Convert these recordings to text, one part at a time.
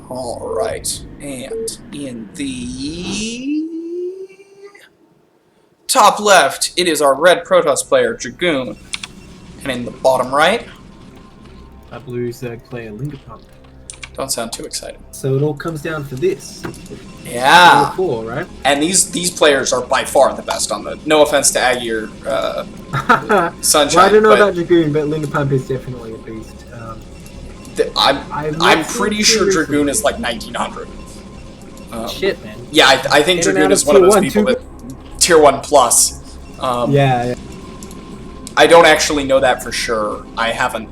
Alright, and in the top left, it is our red Protoss player, Dragoon. And in the bottom right, our blue Zerg player, Irk-Lingepumpe. Don't sound too excited. So it all comes down to this. Yeah. 4, right? And these players are by far the best on the. No offense to Aggie or Sunshine. Well, I don't know about Dragoon, but Irk-Lingepumpe is definitely a beast. I'm pretty sure Dragoon is like 1900. Shit, man. Yeah, I think Dragoon is one of those people that tier 1 plus. Yeah. I don't actually know that for sure. I haven't.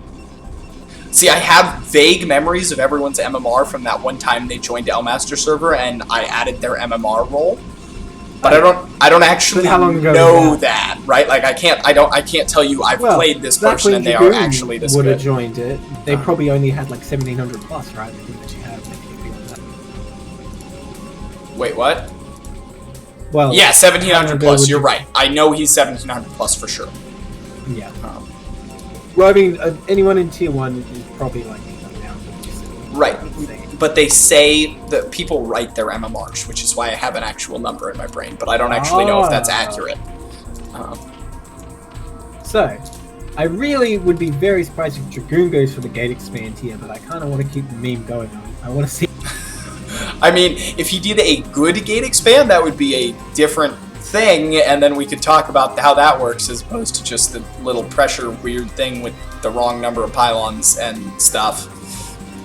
See, I have vague memories of everyone's MMR from that one time they joined Elmaster server, and I added their MMR role. But I don't actually know that, right? Like I can't tell you I've played this person and they are actually this good. Would have joined it. They probably only had like 1700 plus, right? That you have. Wait, what? Well, yeah, 1700 plus. You're right. I know he's 1700 plus for sure. Yeah. Well, I mean, anyone in tier 1 is probably like 800. Right. But they say that people write their MMRs, which is why I have an actual number in my brain, but I don't actually know if that's accurate. So, I really would be very surprised if Dragoon goes for the gate expand here, but I kind of want to keep the meme going on. I want to see... I mean, if he did a good gate expand, that would be a different thing, and then we could talk about how that works as opposed to just the little pressure weird thing with the wrong number of pylons and stuff.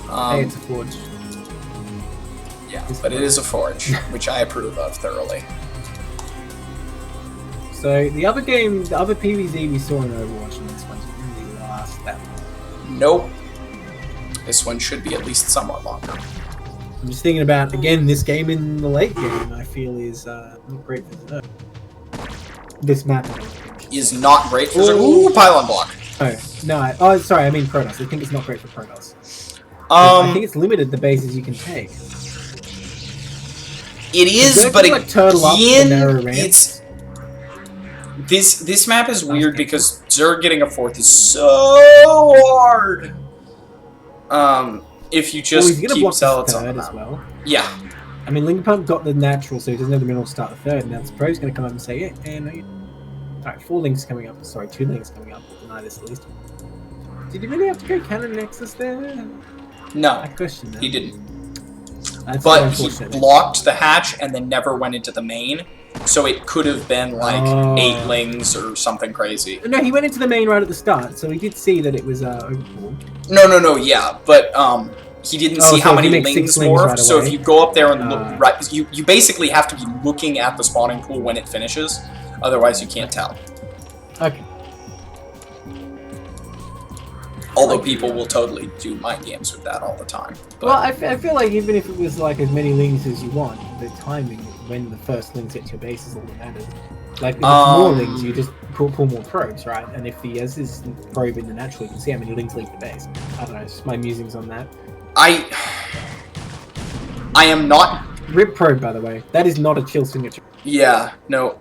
Hey, it's a forge. Yeah, but it is a forge, which I approve of thoroughly. So the other game, the other PvZ we saw in Overwatch, and this one didn't really last that long. Nope. This one should be at least somewhat longer. I'm just thinking about, again, this game in the late game, I feel is not great for Zerg. This map is not great for Zerg. Ooh, pylon block. Oh, sorry, I mean Protoss. I think it's not great for Protoss. I think it's limited the bases you can take. It is, but like, again, it's this map is weird because Zerg getting a 4th is so hard. If you just keep Zealots on as well. Yeah. I mean, Irk-Lingepumpe got the natural, so he doesn't have the mineral to start the 3rd. Now the pro's going to come up and say, yeah, no. Alright, 4 links coming up. Sorry, 2 links coming up. Deny this at least. Did you really have to go Cannon Nexus there? No, I question that. He didn't. That's but he blocked the hatch and then never went into the main, so it could have been like 8 lings or something crazy. No, he went into the main right at the start, so he did see that it was overpulled. No, yeah, but he didn't see how many lings morphed. Right, so if you go up there and look, right, you basically have to be looking at the spawning pool when it finishes, otherwise you can't tell. Okay. Although people will totally do mind games with that all the time. But. Well, I feel like even if it was like as many lings as you want, the timing when the first lings hit your base is all that matters. Like, if it's more lings, you just pull more probes, right? And if the as is probe in the natural, you can see how many lings leave the base. I don't know, just my musings on that. I am not... Rip probe, by the way. That is not a chill signature. Yeah, no.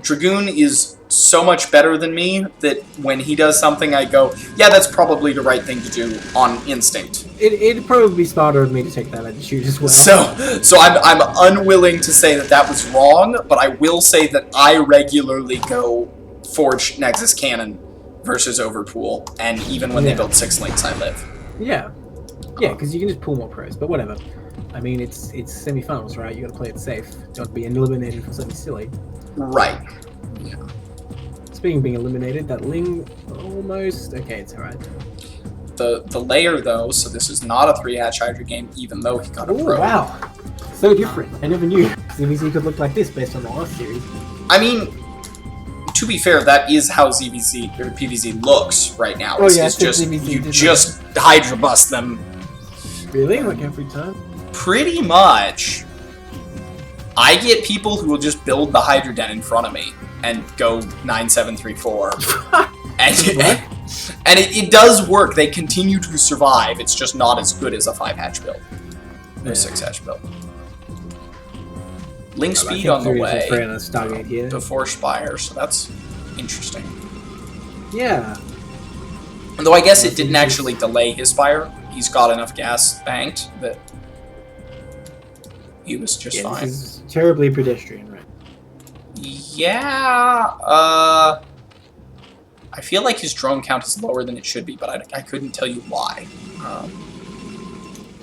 Dragoon is so much better than me that when he does something, I go, yeah, that's probably the right thing to do on instinct. It'd probably be smarter of me to take that attitude as well. So I'm unwilling to say that was wrong, but I will say that I regularly go Forge Nexus Cannon versus Overpool, and even when they build 6 links, I live. Yeah. Yeah, because you can just pull more pros, but whatever. I mean, it's semifinals, right? You gotta play it safe. Don't be eliminated for something silly. Right. Yeah. Speaking of being eliminated, that Ling almost... Okay, it's alright. The layer, though, so this is not a 3-hatch Hydra game, even though he got a pro. Wow. So different. I never knew ZVZ could look like this based on the last series. I mean, to be fair, that is how ZVZ, or PvZ looks right now. It's just, you just Hydra bust them. Really? Like every time? Pretty much. I get people who will just build the Hydra Den in front of me and go 9-7-3-4. and it does work. They continue to survive. It's just not as good as a 5-hatch build. Or 6-hatch build. Link speed on the way to Force Spire, so that's interesting. Yeah. Though I guess it didn't actually delay his Spire. He's got enough gas banked that He was just Yeah, fine. this is terribly pedestrian, right? Yeah, I feel like his drone count is lower than it should be, but I couldn't tell you why.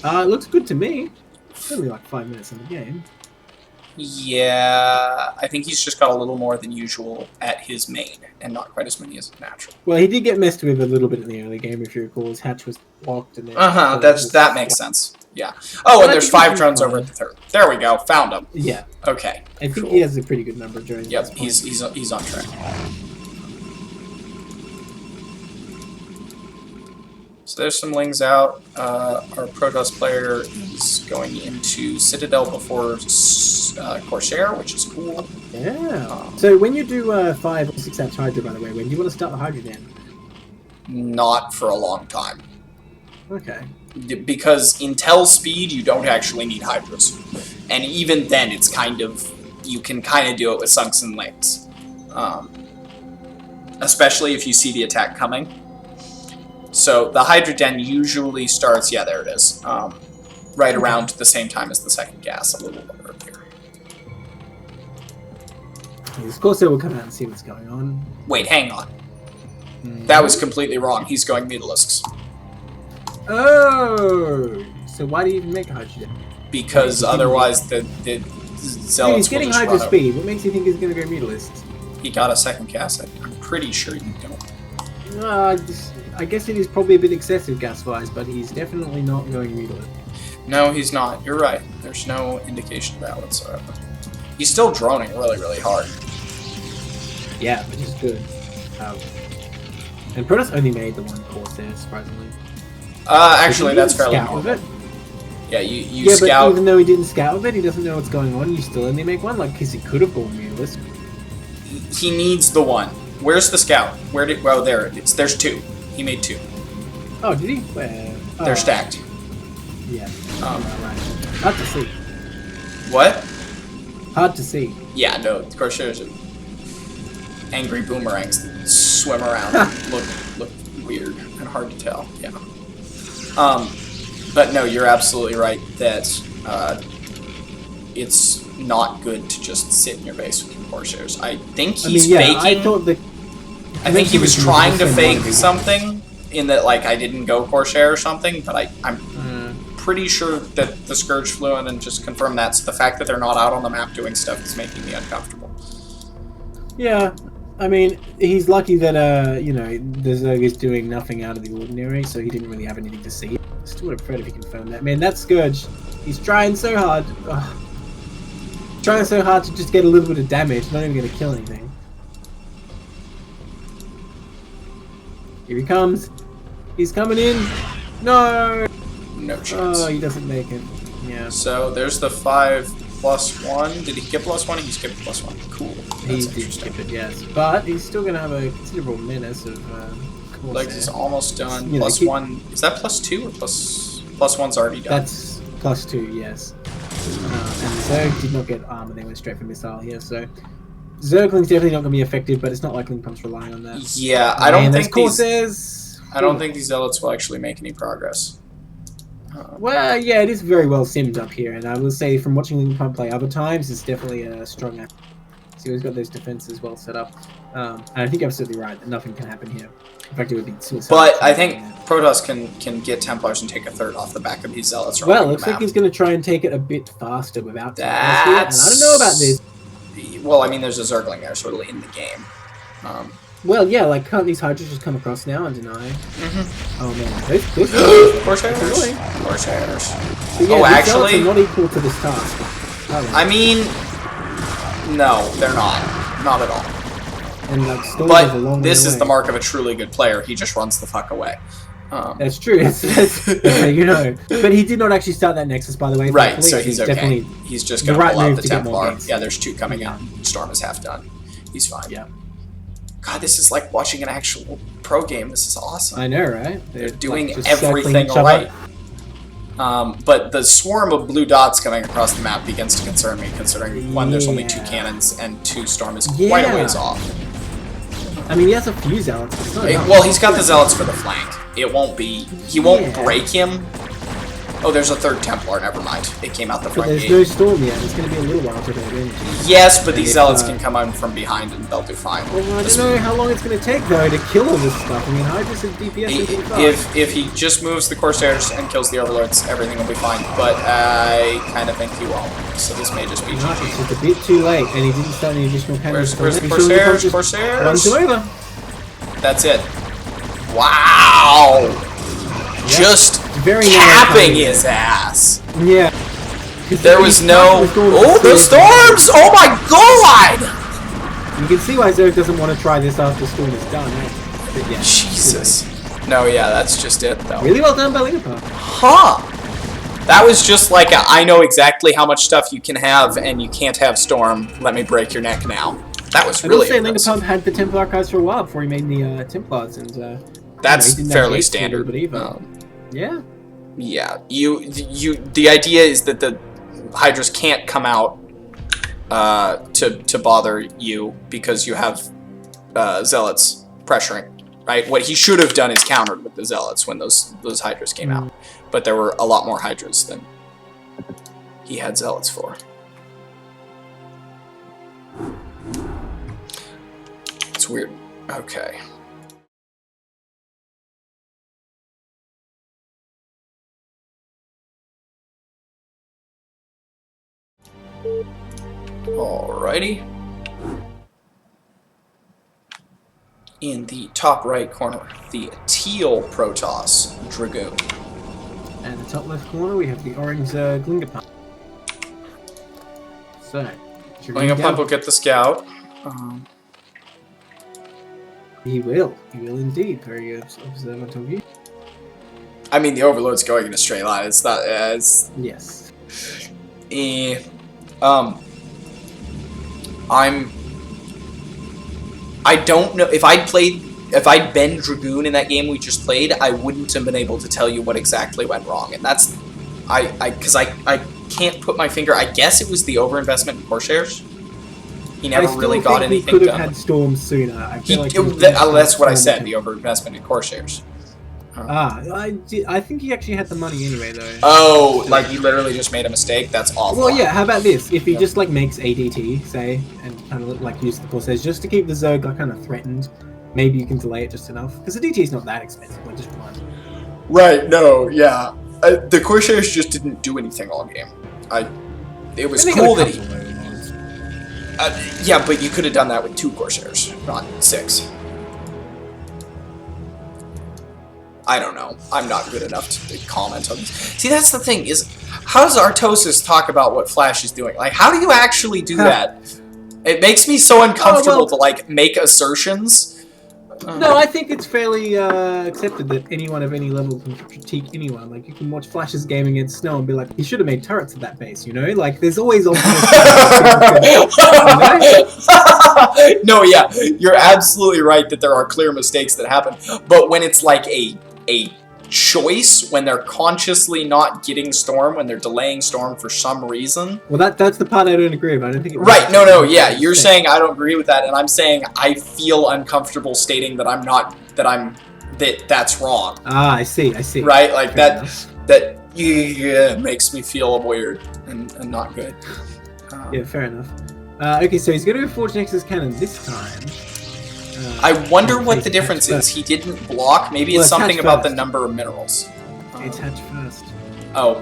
It looks good to me. It's only like 5 minutes in the game. Yeah, I think he's just got a little more than usual at his main, and not quite as many as natural. Well, he did get messed with a little bit in the early game, if you recall. His hatch was locked and then... That makes sense. Yeah. Oh, and there's 5 drones over at the third. There we go. Found him. Yeah. Okay. I think cool. he has a pretty good number of drones. Yep, he's on track. So there's some lings out. Our Protoss player is going into Citadel before Corsair, which is cool. Yeah. So when you do 5 or 6 hatch Hydra, by the way, when do you want to start the Hydra then? Not for a long time. Okay. Because Intel speed, you don't actually need Hydras. And even then, it's kind of... You can kind of do it with Sunks and Lings. Especially if you see the attack coming. So the Hydra Den usually starts... Yeah, there it is. Right around the same time as the second gas, a little earlier. Of course, they will come out and see what's going on. Wait, hang on. That was completely wrong. He's going Mutalisks. Oh! So why do you even make a Hydra Den? Because otherwise the Zealots he's getting will just Hydra run speed. What makes you think he's going to go Mutalists? He got a second gas. I'm pretty sure you don't. I guess it is probably a bit excessive gas-wise, but he's definitely not going Mutalist. No, he's not. You're right. There's no indication of that whatsoever. He's still droning really, really hard. Yeah, which is good. And Protoss only made the one Corsair, surprisingly. Actually, that's fairly normal. With it? Yeah, you scout. But even though he didn't scout with it, he doesn't know what's going on. You still only make one, like, because he could have gone Mutalist. He needs the one. Where's the scout? Where did? Well, there it is. There's 2. He made 2. Oh, did he? Where? They're stacked. Yeah. Right. Hard to see. What? Hard to see. Yeah, no. Corsairs are angry boomerangs that swim around and look weird and hard to tell. Yeah. But no, you're absolutely right that it's not good to just sit in your base with your Corsairs. I think he's faking. I think he was trying to fake something in that, like, I didn't go Corsair or something, but I'm pretty sure that the Scourge flew in and just confirmed that. So the fact that they're not out on the map doing stuff is making me uncomfortable. Yeah, I mean, he's lucky that, you know, the Zerg is doing nothing out of the ordinary, so he didn't really have anything to see. Still would have preferred if he confirmed that. Man, that Scourge, he's trying so hard. Ugh. Trying so hard to just get a little bit of damage, not even going to kill anything. Here he comes. He's coming in. No! No chance. Oh, he doesn't make it. Yeah. So there's the 5+1. Did he get +1? He skipped +1. Cool. He did skip it, yes. But he's still going to have a considerable menace of like he's almost done. You know, +1. Is that +2 or +1's already done? That's +2, yes. And Zerg did not get armor, they went straight for missile here, so Zergling's definitely not going to be effective, but it's not like Lingpump's relying on that. Yeah, I don't think Corsairs. I don't think these Zealots will actually make any progress. Well, yeah, it is very well simmed up here, and I will say from watching Lingpump play other times, it's definitely a strong act. So he's got those defenses well set up. And I think you're absolutely right that nothing can happen here. In fact, it would be suicide. But I think Protoss can get Templars and take a third off the back of these Zealots. Well, looks like he's going to try and take it a bit faster without Templars here, and I don't know about this. Well, I mean, there's a Zergling there, sort of in the game. Well, yeah, like, can't these Hydras just come across now and deny? Oh, man. Corsairs. But yeah, oh, actually... are not equal to this task. I mean... No, they're not. Not at all. And, like, but this is the mark of a truly good player. He just runs the fuck away. That's true. You know. But he did not actually start that Nexus, by the way. Right, so he's okay. He's just going to pull out the Templar. Yeah, there's 2 coming out. Storm is half done. He's fine. Yeah. God, this is like watching an actual pro game. This is awesome. I know, right? They're doing everything right. But the swarm of blue dots coming across the map begins to concern me, considering, 1, there's only 2 cannons, and 2, Storm is quite a ways off. I mean, he has a few Zealots, but it's not enough. Well, he's got the Zealots for the flank. It won't be... He won't break him, Oh, there's a third Templar. Never mind. It came out the But front there's gate. no storm yet. It's going to be a little while to go in. Yes, but these zealots can come out from behind and they'll do fine. Well, I don't know how long it's going to take though to kill all this stuff. I mean, Hydras and DPS. If he just moves the Corsairs and kills the Overlords, everything will be fine. But I kind of think he won't. So this may just be It's GG. just a bit too late, and he didn't start any additional cannons. Where's the Corsairs? Corsairs. Runs him over. That's it. Wow! Yep. Just Very capping his ass. Yeah. There was no. Oh, the storms! Oh my god! You can see why Zerg doesn't want to try this after Storm is done, right? But yeah, Jesus. No, yeah, that's just it, though. really well done by Lingepumpe. Huh. That was just like a, I know exactly how much stuff you can have, and you can't have Storm. Let me break your neck now. That was really I will say impressive. Lingepumpe had the Templar archives for a while before he made the Templars, and That's he didn't have fairly gates for a little standard. bit either. Yeah. Yeah, the idea is that the Hydras can't come out to bother you because you have Zealots pressuring, right? What he should have done is countered with the Zealots when those Hydras came out, but there were a lot more Hydras than he had Zealots for. It's weird. Okay. Alrighty. In the top right corner, the teal Protoss Dragoon. And the top left corner, we have the orange Irk-Lingepumpe. So, Irk-Lingepumpe will get the scout. He will. He will indeed. Very observant of you. I mean, the Overlord's going in a straight line. It's not as. Yes. I don't know if I'd been Dragoon in that game we just played, I wouldn't have been able to tell you what exactly went wrong, and that's because I can't put my finger. I guess it was the overinvestment in Corsairs. He never really got anything he could done. have had Storms sooner. I feel like that's what I said. The overinvestment in Corsairs. I think he actually had the money anyway, though. Oh, like he literally just made a mistake? That's awful. Well, yeah, how about this? If he just, like, makes ADT, say, and kind of, like, use the Corsairs just to keep the Zerg, like, kind of threatened, maybe you can delay it just enough. Because the DT is not that expensive, like, just one. Right, no, yeah. The Corsairs just didn't do anything all game. It was cool that he... yeah, but you could have done that with 2 Corsairs, not 6. I don't know. I'm not good enough to comment on this. See, that's the thing, is how does Artosis talk about what Flash is doing? Like, how do you actually do that? It makes me so uncomfortable to, like, make assertions. No, I think it's fairly accepted that anyone of any level can critique anyone. Like, you can watch Flash's game against Snow and be like, he should have made turrets at that base, you know? Like, there's always alternate No, yeah, you're absolutely right that there are clear mistakes that happen. But when it's like a choice, when they're consciously not getting Storm, when they're delaying Storm for some reason. Well, that's the part I don't agree with. I don't think it right, no, yeah, you're saying I don't agree with that, and I'm saying I feel uncomfortable stating that that's wrong. Ah, I see. Right, like that makes me feel weird and not good. Yeah, fair enough. Okay, so he's going to Forge Nexus Cannon this time. I wonder what the difference is. He didn't block. Maybe it's something about the number of minerals. It's hatch first. Oh,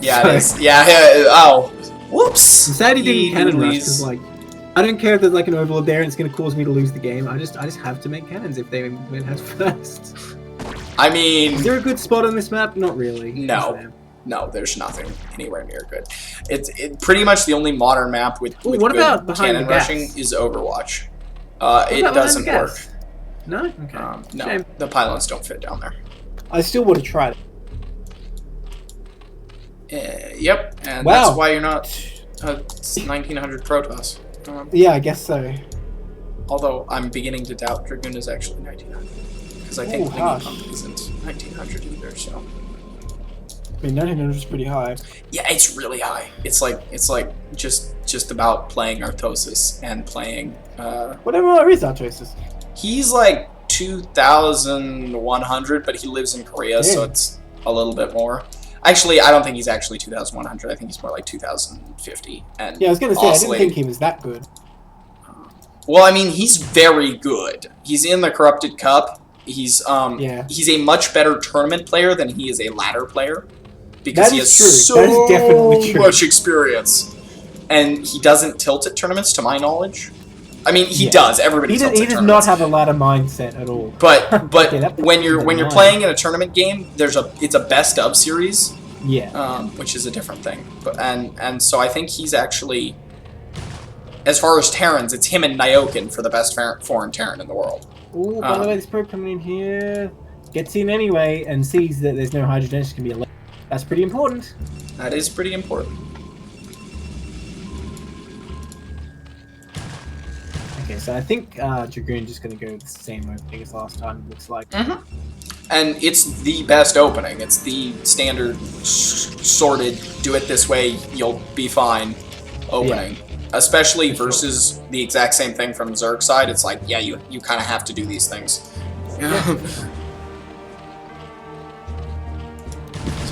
yeah, it is. Yeah, oh. Whoops. I'm sad he didn't cannon rush, because, like, I don't care if there's, like, an Overlord there and it's going to cause me to lose the game. I just have to make cannons if they went hatch first. I mean... Is there a good spot on this map? Not really. No. No, there's nothing anywhere near good. It's pretty much the only modern map with what good about behind cannon the gas? rushing is Overwatch. It doesn't work. No? Okay. No, Shame. the pylons don't fit down there. I still would have tried it. Yep, and wow. That's why you're not 1900 Protoss. Yeah, I guess so. Although I'm beginning to doubt Dragoon is actually 1900. Because I think Irk-Lingepumpe isn't 1900 either, so... I mean, 1900 is pretty high. Yeah, it's really high. It's like just about playing Artosis and playing. Whatever is Artosis? He's like 2,100, but he lives in Korea, so it's a little bit more. Actually, I don't think he's actually 2,100. I think he's more like 2,050. And Yeah, I was gonna say I didn't think he was that good. Well, I mean, he's very good. He's in the Corrupted Cup. He's he's a much better tournament player than he is a ladder player because he has so much experience, and he doesn't tilt at tournaments, to my knowledge. I mean, he does. Everybody tilts at tournaments. He does not have a ladder mindset at all. But when you're playing in a tournament game, it's a best of series. Yeah. Which is a different thing. But and so I think he's actually, as far as Terrans, it's him and Nyokin for the best foreign Terran in the world. Ooh, by the way, this probe coming in here gets in anyway and sees that there's no hydrogen. It's gonna be a. That's pretty important. That is pretty important. Okay, so I think Dragoon just going to go with the same opening as last time, it looks like. And it's the best opening. It's the standard, sorted, do it this way, you'll be fine opening. Yeah. Especially versus the exact same thing from Zerg's side. It's like, yeah, you kind of have to do these things. Yeah.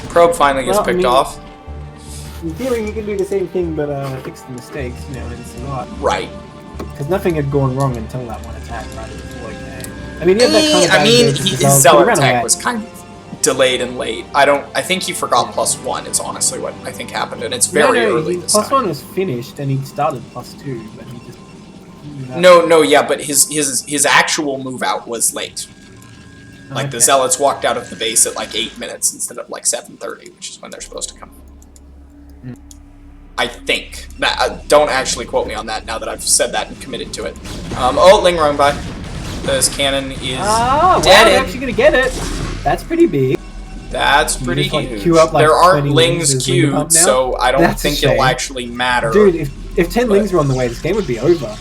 Probe finally gets picked off. In theory, you can do the same thing, but fix the mistakes, you know, and it's a lot. Right. Because nothing had gone wrong until that one attack, right? I mean, his Zealot attack was kind of delayed and late. I think he forgot +1 is honestly what I think happened, and it's very early this time. +1 was finished, and he started +2, but he just... but his actual move out was late. Like, the Zealots walked out of the base at like 8 minutes instead of like 7:30, which is when they're supposed to come. I think. Don't actually quote me on that now that I've said that and committed to it. Ling rung by. This cannon is dead. Wow, they're actually going to get it. That's pretty big. That's pretty huge. Up, like, there aren't lings queued, so I don't think it'll actually matter. Dude, if 10 lings were on the way, this game would be over.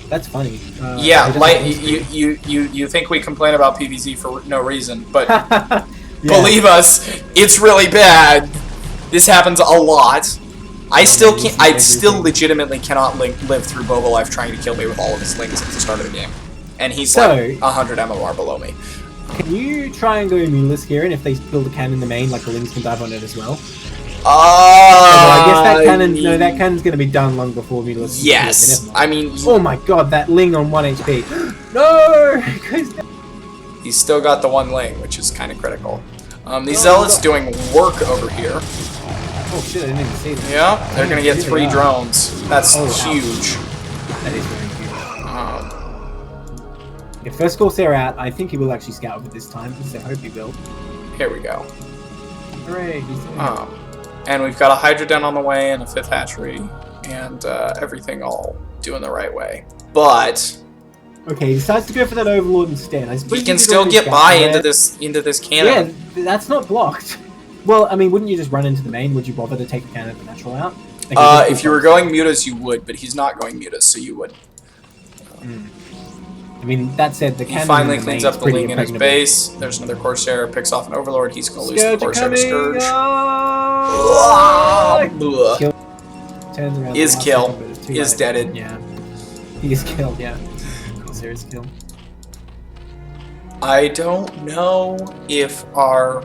That's funny. Yeah, like you think we complain about PvZ for no reason, but believe us, it's really bad. This happens a lot. I still can't. I still legitimately cannot live through Bobolife trying to kill me with all of his lings at the start of the game, and he's like 100 MMR below me. Can you try and go Mulus here, and if they build a cannon in the main, like the lings can dive on it as well? I guess that cannon. No, that cannon's gonna be done long before Mulus. Yes, I mean. Oh my god, that ling on 1 HP. No. He's still got the 1 ling, which is kind of critical. These Zealots doing work over here. Oh shit, I didn't even see that. Yeah, they're gonna get 3 drones. That's huge. That is very huge. If first Corsair out, I think he will actually scout over this time, because I hope he will. Here we go. Hooray, he's there. And we've got a Hydra Den on the way and a 5th hatchery, and everything all doing the right way. But okay, he decides to go for that Overlord instead. He can still get by into this cannon. Yeah, that's not blocked. Well, I mean, wouldn't you just run into the main? Would you bother to take the cannon the natural out? Like, if you were going Mutas, you would, but he's not going Mutas, so you would. I mean, that said, the cannon. He finally cleans up the ling in his base. There's another Corsair, picks off an Overlord. He's going to lose the Corsair to Scourge. Is kill. Is deaded. Yeah. He is killed, yeah. Corsair is killed. I don't know if our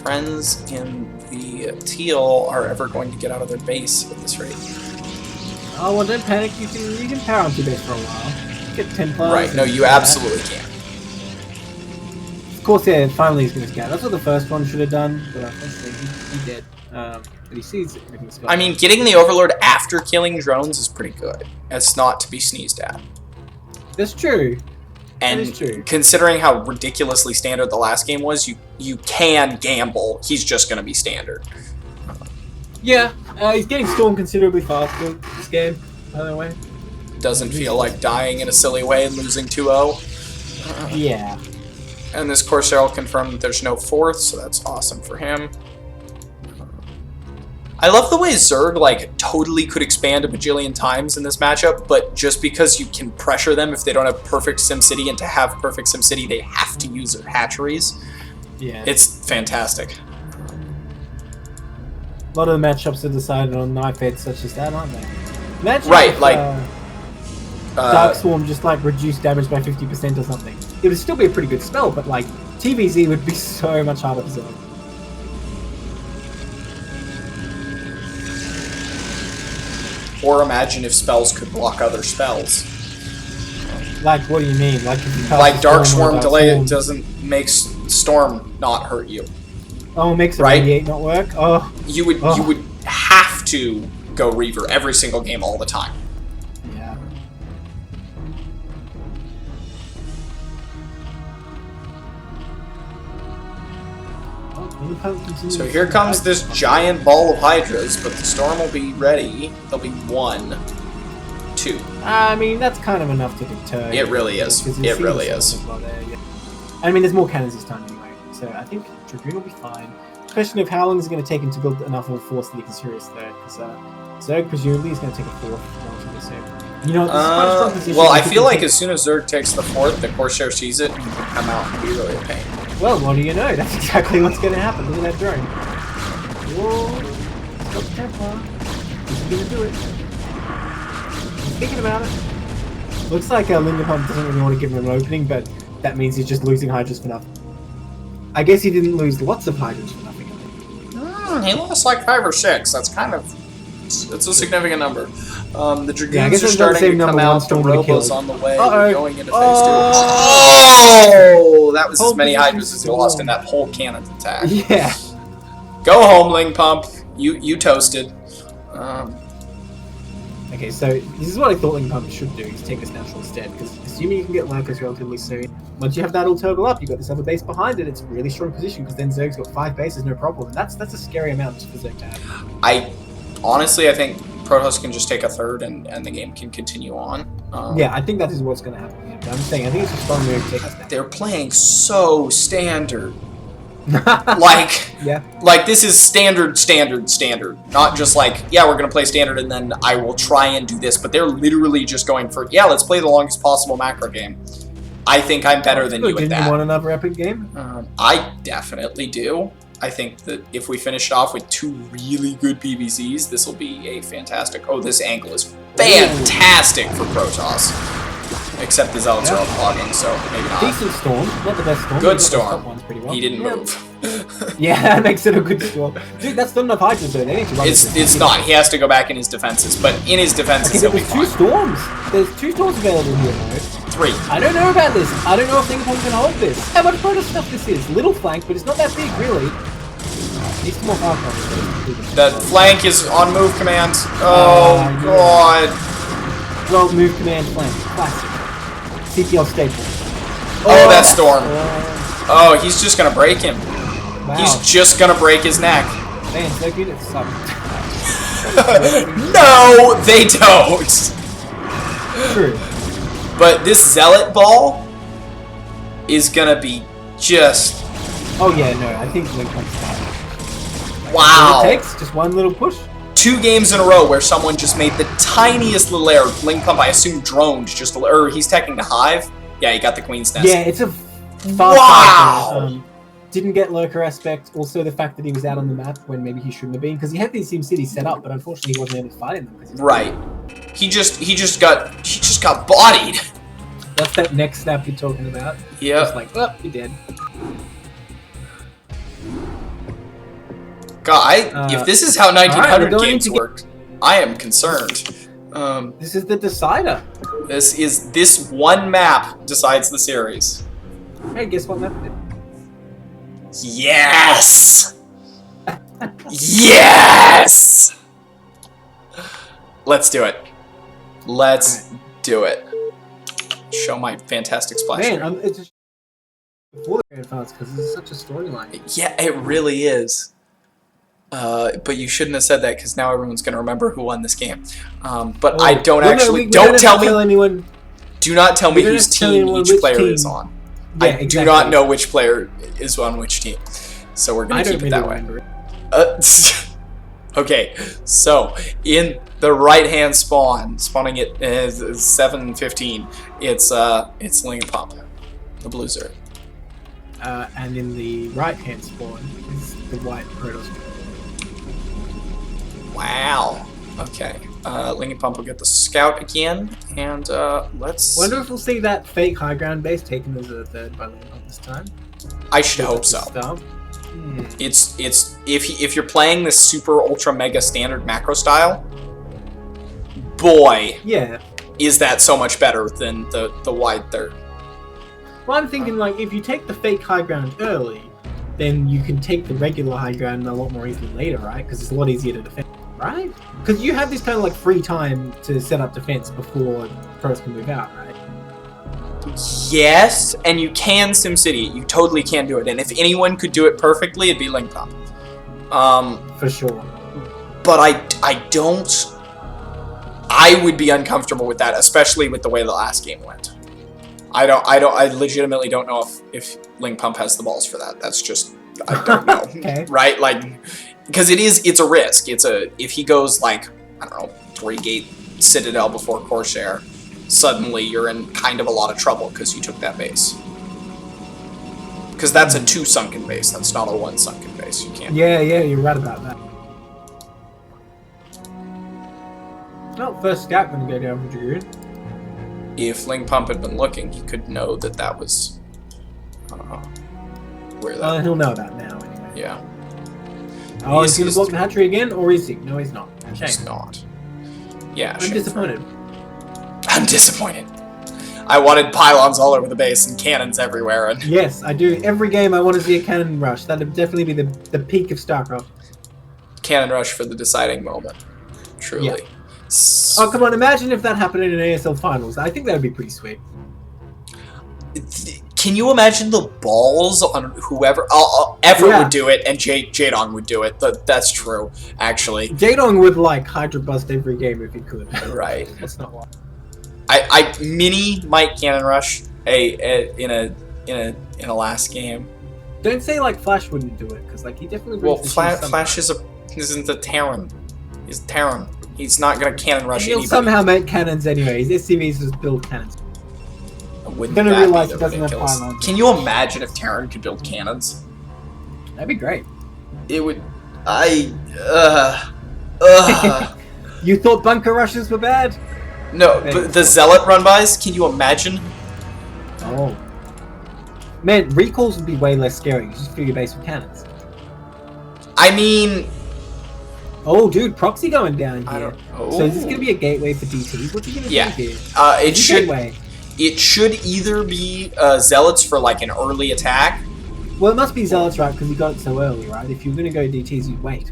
friends in the teal are ever going to get out of their base at this rate. Oh well, don't panic. You can power onto base for a while. Get 10 plus. Right. No, you absolutely can. Of course, yeah. Finally, he's going to scout. That's what the first one should have done. But unfortunately, he did. But he sees it. I mean, getting the Overlord after killing drones is pretty good. It's not to be sneezed at. That's true. And considering how ridiculously standard the last game was, you can gamble. He's just going to be standard. Yeah, he's getting stormed considerably faster this game, by the way. Doesn't feel like dying in a silly way and losing 2-0. Yeah. And this Corsair will confirm that there's no 4th, so that's awesome for him. I love the way Zerg, like, totally could expand a bajillion times in this matchup, but just because you can pressure them if they don't have perfect SimCity, and to have perfect SimCity, they have to use their hatcheries. Yeah. It's fantastic. A lot of the matchups are decided on knife heads such as that, aren't they? Imagine right, if, like... Dark Swarm just, like, reduced damage by 50% or something. It would still be a pretty good spell, but, like, TVZ would be so much harder to Zerg. Or imagine if spells could block other spells. Like, what do you mean? Like, if you cast Like a Dark Storm or Swarm Dark delay Storm- doesn't make Storm not hurt you. Oh, it makes a Right? Radiate not work? Oh. You would have to go Reaver every single game all the time. Yeah. So here comes this giant ball of Hydras, but the Storm will be ready. There'll be 1, 2. I mean, that's kind of enough to deter. It really is. Because you It see really the is. stuff as well there, yeah. I mean, there's more cannons this time anyway, so I think Dragoon will be fine. Question of how long is it going to take him to build enough of a force that he can serious threat? Because Zerg presumably is going to take a fourth relatively soon. You know, this is quite a strong position. Well, I He feel can like take- as soon as Zerg takes the 4th, the Corsair sees it and can come out and be really a pain. Well, what do you know? That's exactly what's going to happen. Look at that drone. Whoa! Stop the Templar. He's going to do it. He's thinking about it. Looks like Lingepumpe doesn't really want to give him an opening, but that means he's just losing Hydras for nothing. I guess he didn't lose lots of Hydras for nothing. He lost like 5 or 6. That's kind of... It's a significant number. The Dragoons are it's about the starting same to come number out. one The storm would have Robo's killed. on the way. Uh-oh. We're going into phase 2. Oh! Oh! That was as Hold many position Hydras as you lost in storm. that whole cannon attack. Yeah. Go home, Lingepumpe. You toasted. Okay, so this is what I thought Lingepumpe should do, is take this natural instead, because assuming you can get Lurkers relatively soon, once you have that all toggle up, you've got this other base behind it, it's a really strong position, because then Zerg's got 5 bases, no problem, and that's a scary amount for Zerg to have. Honestly, I think Protoss can just take a 3rd and the game can continue on. Yeah, I think that is what's going to happen, yeah, but I'm saying, I think it's a strong move to take this down. They're playing so standard. Like, Yeah. like this is standard. Not just like, yeah, we're gonna play standard and then I will try and do this, but they're literally just going for, yeah, let's play the longest possible macro game. I think I'm better than you at Didn't that. you want another epic game? I definitely do. I think that if we finish it off with 2 really good PVCs, this will be a fantastic... Oh, this angle is fantastic for Protoss. Except the Zealots are all clogging, so maybe not. Decent storm, not the best storm. Good but the top storm. one's pretty well. He didn't Yeah. move. Yeah, that makes it a good storm. Dude, that's not enough Hydras though. They need to run this. It's not. He has to go back in his defenses, but in his defenses, Okay, he'll be there's 2 fine. storms. There's 2 storms available here, though. 3. I don't know about this. I don't know if Lingepumpe can hold this. How much Protoss stuff this is? Little flank, but it's not that big, really. Needs some more power coverage. The flank is on move command. Oh, yeah. God. Well, move command flank. Classic. CPL staple. Oh, that storm. Oh, he's just going to break him. Wow. He's just going to break his neck. Man, Zerg units suck. No, they don't. True. But this Zealot ball is going to be just... Oh yeah, no, I think Lingepumpe's fine. Wow. All it takes just one little push. 2 games in a row where someone just made the tiniest little error. Lingepumpe, I assume, droned just a little... Or he's teching the hive. Yeah, he got the Queen's Nest. Yeah, it's a fast Wow. Didn't get Lurker aspect. Also, the fact that he was out on the map when maybe he shouldn't have been, because he had these SimCity set up, but unfortunately he wasn't able to fight in them. Right. He just got bodied. That's that next snap you're talking about. Yeah. Just like, oh, you're dead. God, if this is how 1900 going games to get- worked, I am concerned. This is the decider. This one map decides the series. Hey, guess what map it is? Yes! Yes! Let's do it. Let's do it. Show my fantastic splash. Man, it's just before the grand finals because this is such a storyline. Yeah, it really is. But you shouldn't have said that because now everyone's going to remember who won this game. But I don't actually. Don't tell me. Anyone. Do not tell me don't whose have to tell team anyone each which player team. is on. Yeah, I exactly. do not know which player is on which team. So we're going to keep it that way. Okay, so in the right-hand spawn, spawning it as 7:15, it's Lingepumpe, the blue Zerg. And in the right-hand spawn is the white Protoss. Wow. Okay. Lingepumpe will get the scout again, and let's. Wonder if we'll see that fake high ground base taken as a 3rd by Lingepumpe this time. I should hope so. It's if you're playing this super ultra mega standard macro style, boy, Yeah. is that so much better than the wide third. Well, I'm thinking, like, if you take the fake high ground early, then you can take the regular high ground a lot more easily later, right? Because it's a lot easier to defend, right? Because you have this kind of, like, free time to set up defense before pros can move out, right? Yes, and you can SimCity. You totally can do it. And if anyone could do it perfectly, it'd be Lingpumpe. For sure. But I don't... I would be uncomfortable with that, especially with the way the last game went. I legitimately don't know if Lingpumpe has the balls for that. That's just, I don't know. Okay. Right? Like, because it's a risk. If he goes, like, I don't know, 3-gate Citadel before Corsair, suddenly you're in kind of a lot of trouble because you took that base. Because that's a 2 sunken base. That's not a 1 sunken base. You can't. Yeah, you're right about that. Well, first scout gonna go down for Dragoon. If Lingpumpe had been looking, he could know that was where that. He'll know that now anyway. Yeah. Oh, he's gonna block the hatchery again, or is he? No, he's not. Shame. He's not. Yeah. I'm disappointed. I'm disappointed. I wanted pylons all over the base and cannons everywhere. And Yes, I do. Every game I want to see a cannon rush. That'd definitely be the peak of StarCraft. cannon rush for the deciding moment. Truly. Yeah. Oh, come on, imagine if that happened in an ASL Finals. I think that would be pretty sweet. Can you imagine the balls on whoever... Everett would do it, and Jadong would do it. That's true, actually. Jadong would, like, Hydra bust every game if he could. Right. That's not why. Mini might cannon rush in a last game. Don't say, like, Flash wouldn't do it, because, like, he definitely... Well, Flash isn't a Terran. He's Terran. He's not going to cannon rush anybody. He'll somehow make cannons anyway. His SCVs just build cannons. Wouldn't You're gonna that realize be it doesn't have ridiculous? pylons. Can you imagine if Terran could build cannons? That'd be great. It would... You thought bunker rushes were bad? No, but the Zealot run-bys, can you imagine? Oh. Man, recalls would be way less scary. You just fill your base with cannons. I mean... Oh, dude, proxy going down here. I don't... Oh. So is this going to be a gateway for DTs? What's he going to do here? It should... Gateway? It should either be Zealots for, like, an early attack. Well, it must be Zealots, right? Because we got it so early, right? If you were going to go DTs, you'd wait.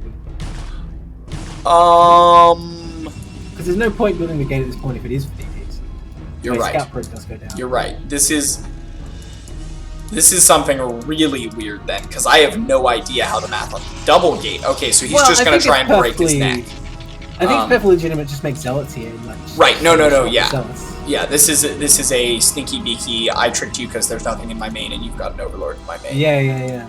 Because there's no point building the gate at this point if it is for DTs. You're right. Scout probe does go down. You're right. This is something really weird then, because I have no idea how the math on double gate. Okay, so he's just going to try and break his neck. I think it's perfectly legitimate. Just make Zealots here. And, like, right. No. Yeah. Zealots. Yeah, this is a sneaky beaky. I tricked you because there's nothing in my main, and you've got an Overlord in my main. Yeah.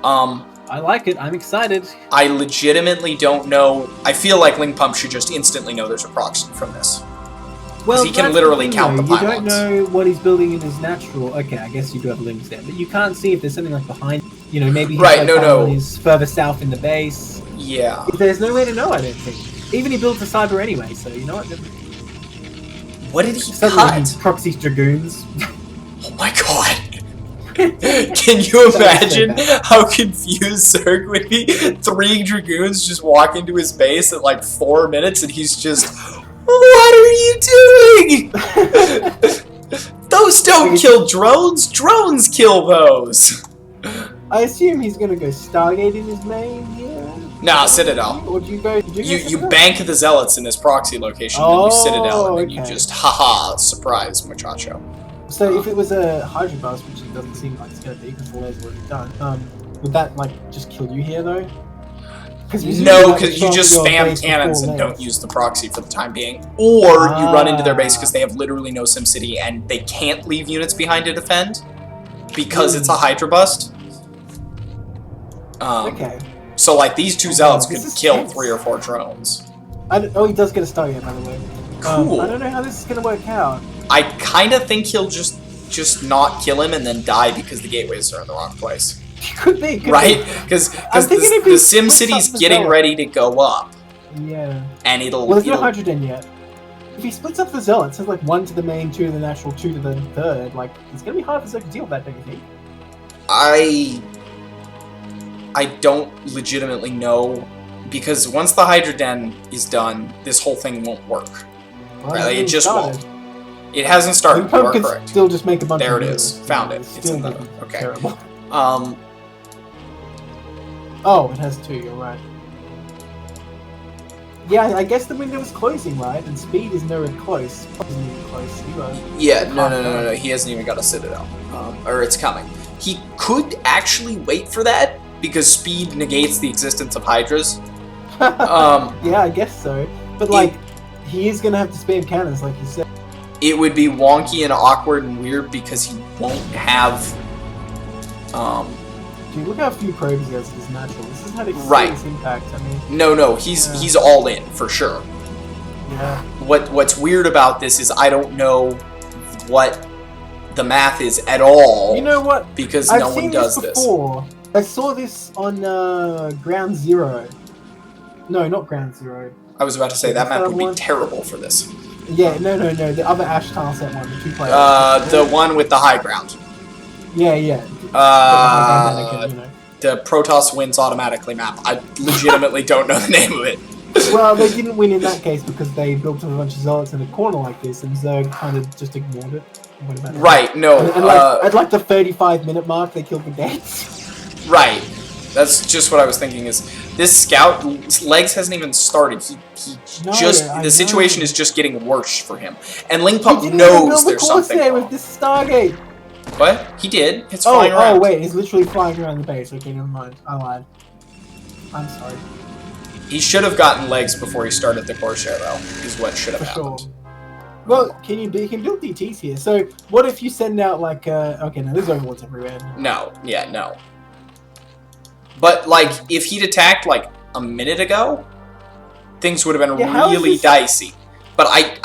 I like it. I'm excited. I legitimately don't know. I feel like Lingpumpe should just instantly know there's a proxy from this. Well, he can literally count the pylons. You don't know what he's building in his natural. Okay, I guess you do have links there, but you can't see if there's something like behind. You know, maybe he's further south in the base. Yeah. There's no way to know. I don't think. Even he builds a cyber anyway, so you know what? What did he Suddenly cut? He proxies Dragoons. Oh my god. Can you imagine how confused Zerg would be? 3 Dragoons just walk into his base at like 4 minutes and he's just, what are you doing? Those don't kill drones. Drones kill those. I assume he's gonna go Stargate in his main here. Nah, Citadel. Or do you go? You bank the Zealots in this proxy location, then you Citadel, and then you just haha surprise muchacho. So if it was a Hydra bus, which it doesn't seem like it's gonna be because Forlay's already done, would that like just kill you here though? No, because you just spam cannons and don't use the proxy for the time being, or you run into their base because they have literally no SimCity and they can't leave units behind to defend because it's a Hydra bust. Okay. So, like, these 2 Zealots could kill 3 or 4 drones. He does get a Stargate, by the way. Cool. I don't know how this is going to work out. I kind of think he'll just not kill him and then die because the gateways are in the wrong place. Could be. Right? Because the SimCity's getting ready to go up. Yeah. And it'll... Well, there's no Hydra Den yet. If he splits up the Zealots, it's like 1 to the main, 2 to the natural, 2 to the third, like, it's going to be hard for Zerg to deal with that, don't you think? I don't legitimately know, because once the Hydra Den is done, this whole thing won't work. Right, it just started. won't. It hasn't started. You Pump are can correct. still just make a bunch There of it is. mirrors. Found it. It's It's still in the. gonna be Okay. terrible. Oh, it has 2. You're right. Yeah, I guess the window is closing, right? And speed is nowhere close. Pop isn't even close. Yeah, no. He hasn't even got a Citadel. Or it's coming. He could actually wait for that because speed negates the existence of Hydras. Yeah, I guess so. But like, he is gonna have to spam cannons, like you said. It would be wonky and awkward and weird because he won't have. Dude, look how few probes he has as natural. This has had a serious impact. I mean. No, he's all in for sure. Yeah. What's weird about this is I don't know what the math is at all. You know what? Because I've no one does seen this before. I saw this on Ground Zero. No, not Ground Zero. I was about to say that map would be terrible for this. Yeah, no. The other Ash Tile set one, the 2-player. The one with the high ground. Yeah. The Protoss wins automatically map. I legitimately don't know the name of it. Well, they didn't win in that case because they built a bunch of zealots in a corner like this, and Zerg kind of just ignored it. Right, no. And at like the 35-minute mark, they killed the gates. Right. That's just what I was thinking. Is this scout legs hasn't even started? The situation is just getting worse for him, and Lingepumpe knows there's something wrong. With this Stargate. What? He did. It's flying around. Oh wait, he's literally flying around the base. Okay, never mind. I lied. I'm sorry. He should have gotten legs before he started the Corsair, though. Is what should have happened. Sure. Well, he can build DTs here. So what if you send out like okay, no, there's overlords everywhere. No. But like, if he'd attacked like a minute ago, things would have been really dicey. But I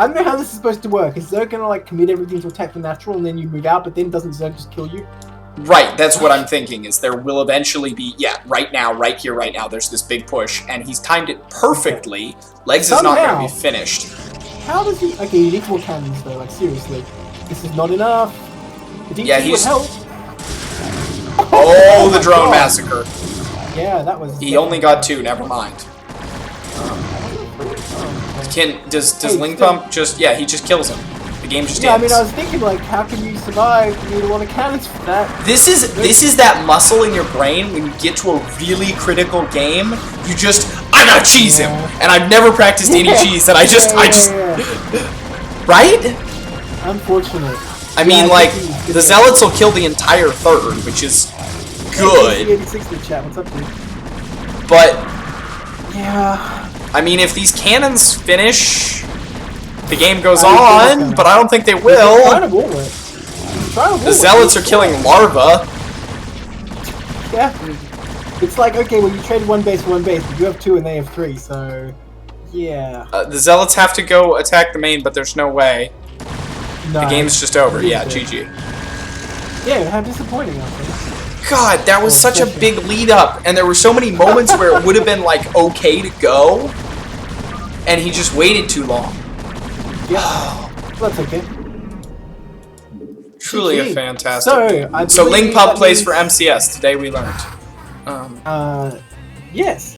don't know how this is supposed to work. Is Zerg gonna like commit everything to attack the natural and then you move out, but then doesn't Zerg just kill you? Right, that's what I'm thinking, is there will eventually be, right now, right here, right now, there's this big push, and he's timed it perfectly. Okay. Legs is not going to be finished. How does he... Okay, you need more cannons, though, like, seriously. This is not enough. The DT would help. Oh, the drone massacre. Yeah, that was... He only got 2, never mind. Does Lingepumpe just... Yeah, he just kills him. The game just ends. I mean, I was thinking, like, how can you survive? You need a lot of cannons for that. This is that muscle in your brain when you get to a really critical game, you just, I gotta cheese him! And I've never practiced any cheese, and I just... Right? Unfortunate. I mean, like, the Zealots will kill the entire third, which is good. But... Yeah... I mean, if these cannons finish... The game goes on, but I don't think they will. The Zealots are killing larvae. Yeah. It's like, okay, well, you traded one base for one base, but you have 2 and they have 3, so... Yeah. The Zealots have to go attack the main, but there's no way. No, the game's just over. Yeah, GG. Yeah, how disappointing, I think. God, that was such a big lead up, and there were so many moments where it would have been, like, okay to go, and he just waited too long. Yeah, that's okay. Truly a fantastic game. So Lingepumpe plays for MCS. Today we learned. Yes.